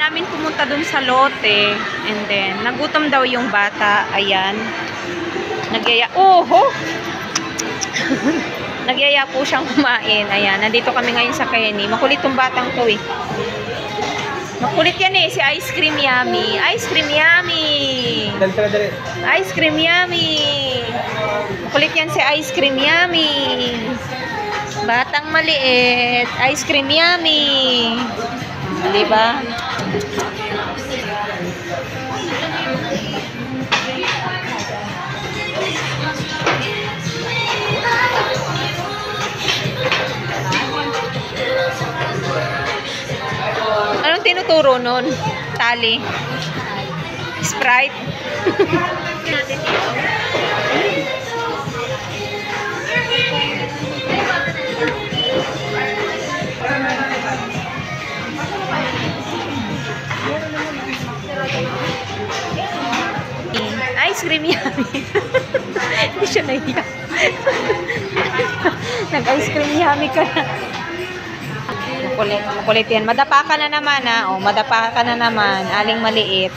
namin pumunta dun sa lote. And then, nagutom daw yung bata. Ayan. Oho! Nagyaya po siyang kumain. Ayan, nandito kami ngayon sa Kenny. Makulit tong batang to eh. Makulit yan eh, si Ice Cream Yummy. Ice Cream Yummy! Ice Cream Yummy! Makulit yan si Ice Cream Yummy. Batang maliit. Ice Cream Yummy. Diba? Anong tinuturo nun? Tali? Sprite? Ice Cream Yummy. Hindi siya nahiya. Nag-ice cream yummy ka na. Makulit yan. Madapa ka na naman, ha? O, madapa ka na naman. Aling maliit.